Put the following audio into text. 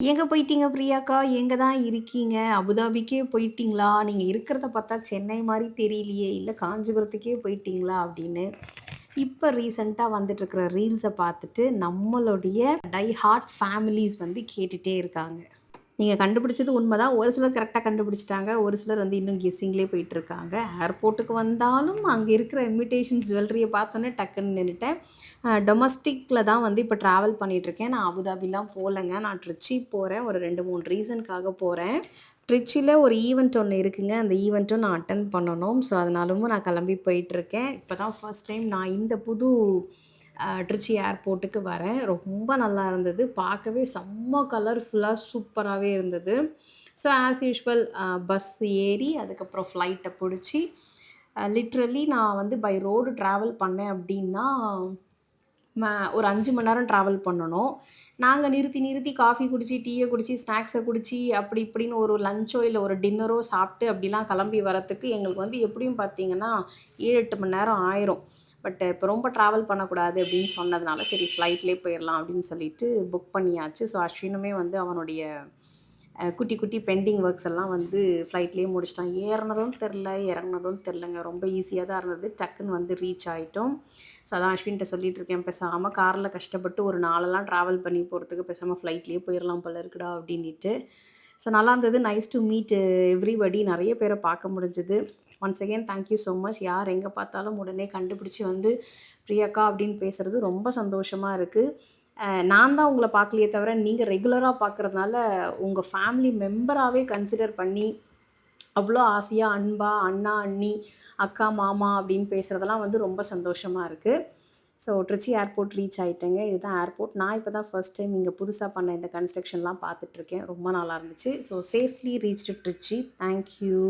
எங்க போயிட்டீங்க பிரியாக்கா? எங்க தான் இருக்கீங்க? அபுதாபிக்கே போயிட்டீங்களா? நீங்க இருக்கிறத பார்த்தா சென்னை மாரி தெரியலையே! இல்ல காஞ்சிபுரத்துக்கே போயிட்டீங்களா? அப்படின்னு. இப்ப ரீசென்ட்டா வந்துட்டுருக்கிற ரீல்ஸ பார்த்துட்டு, நம்மளுடைய டை ஹார்ட் ஃபேமிலீஸ் வந்து கேட்டுட்டே இருக்காங்க. நீங்க கண்டுபிடிச்சது உண்மதான். ஒரு சிலர் கரெக்ட்டா கண்டுபிடிச்சுட்டாங்க. ஒரு சிலர் வந்து இன்னும் கெஸ்ஸிங்லேயே போயிட்டுருக்காங்க. ஏர்போர்ட்டுக்கு வந்தாலும் அங்க இருக்கிற இமிடேஷன் ஜுவல்லரிய பார்த்தோனே டக்குன்னு நின்னுட்டேன். டொமஸ்டிக்ல தான் வந்து இப்ப ட்ராவல் பண்ணிட்டுருக்கேன். நான் அபுதாபிலாம் போலங்க. நான் ட்ரிச்சி போறேன். ஒரு 2, 3 ரீசனுக்காக போறேன். ட்ரிச்சில ஒரு ஈவென்ட் ஒண்ணு இருக்குங்க. அந்த ஈவென்ட்டும் நான் அட்டெண்ட் பண்ணணும். ஸோ, அதனாலவும் நான் கிளம்பி போயிட்டுருக்கேன். இப்ப தான் ஃபர்ஸ்ட் டைம் நான் இந்த புது ட்ரிச்சி ஏர்போர்ட்டுக்கு வரேன். ரொம்ப நல்லா இருந்தது. பார்க்கவே செம்ம கலர்ஃபுல்லா சூப்பராவே இருந்தது. ஸோ, ஆஸ் யூசுவல் பஸ் ஏறி அதுக்கப்புறம் ஃப்ளைட்ட புடிச்சு லிட்ரலி நான் வந்து பை ரோடு ட்ராவல் பண்ணேன் அப்டின்னா, ம ஒரு 5 மணி நேரம் ட்ராவல் பண்ணணும். நாங்க நிறுத்தி, நிறுத்தி காஃபி குடிச்சு, டீய குடிச்சு, ஸ்நாக்ஸ குடிச்சு, அப்படி இப்படின்னு ஒரு லஞ்சோ இல்ல ஒரு டின்னரோ சாப்ட்டு அப்படிலாம் கிளம்பி வரத்துக்கு எங்களுக்கு வந்து எப்படியும் பார்த்தீங்கன்னா, 7, 8 மணி நேரம் ஆயிரும். பட் இப்போ ரொம்ப ட்ராவல் பண்ணக்கூடாது அப்படின்னு சொன்னதுனால, சரி ஃப்ளைட்லயே போயிரலாம் அப்படின்னு சொல்லிட்டு புக் பண்ணியாச்சு. ஸோ அஸ்வினுமே வந்து அவனுடைய குட்டி, குட்டி பெண்டிங் ஒர்க்ஸ் எல்லாம் வந்து ஃப்ளைட்லயே முடிச்சுட்டான். ஏறுனதும் தெரில, இறங்குனதும் தெரிலங்க. ரொம்ப ஈஸியா தான் இருந்தது. டக்குன்னு வந்து ரீச் ஆயிட்டோம். ஸோ அதான் அஸ்வின்ட்ட சொல்லிட்டு இருக்கேன். பேசாம கார்ல கஷ்டப்பட்டு ஒரு நாளெல்லாம் ட்ராவல் பண்ணி போறதுக்கு பேசாம ஃப்ளைட்லயே போயிரலாம் போல இருக்குடா அப்டின்னிட்டு. ஸோ நல்லா இருந்தது. Nice to meet everybody. நெறைய பேர பார்க்க முடிஞ்சது. Once again thank you so much. யார் எங்க பார்த்தாலும் உடனே கண்டுபிடிச்சு வந்து பிரியக்கா அப்படின்னு பேசுறது ரொம்ப சந்தோஷமா இருக்கு. நான் தான் உங்கள பார்க்கலையே தவிர, நீங்க ரெகுலரா பார்க்கறதுனால, உங்க ஃபேமிலி மெம்பராவே கன்சிடர் பண்ணி, அவ்ளோ ஆசையா, அன்பா, அண்ணா, அண்ணி, அக்கா, மாமா அப்படின்னு பேசுறதெல்லாம் வந்து ரொம்ப சந்தோஷமா இருக்கு. ஸோ ட்ரிச்சி ஏர்போர்ட் ரீச் ஆயிட்டேங்க. இதுதான் ஏர்போர்ட். நான் இப்ப தான் ஃபர்ஸ்ட் டைம் இங்க புதுசா பண்ண இந்த கன்ஸ்ட்ரக்ஷன்லாம் பார்த்துட்டுருக்கேன். ரொம்ப நல்லா இருந்துச்சு. So safely reached Trichy. Thank you.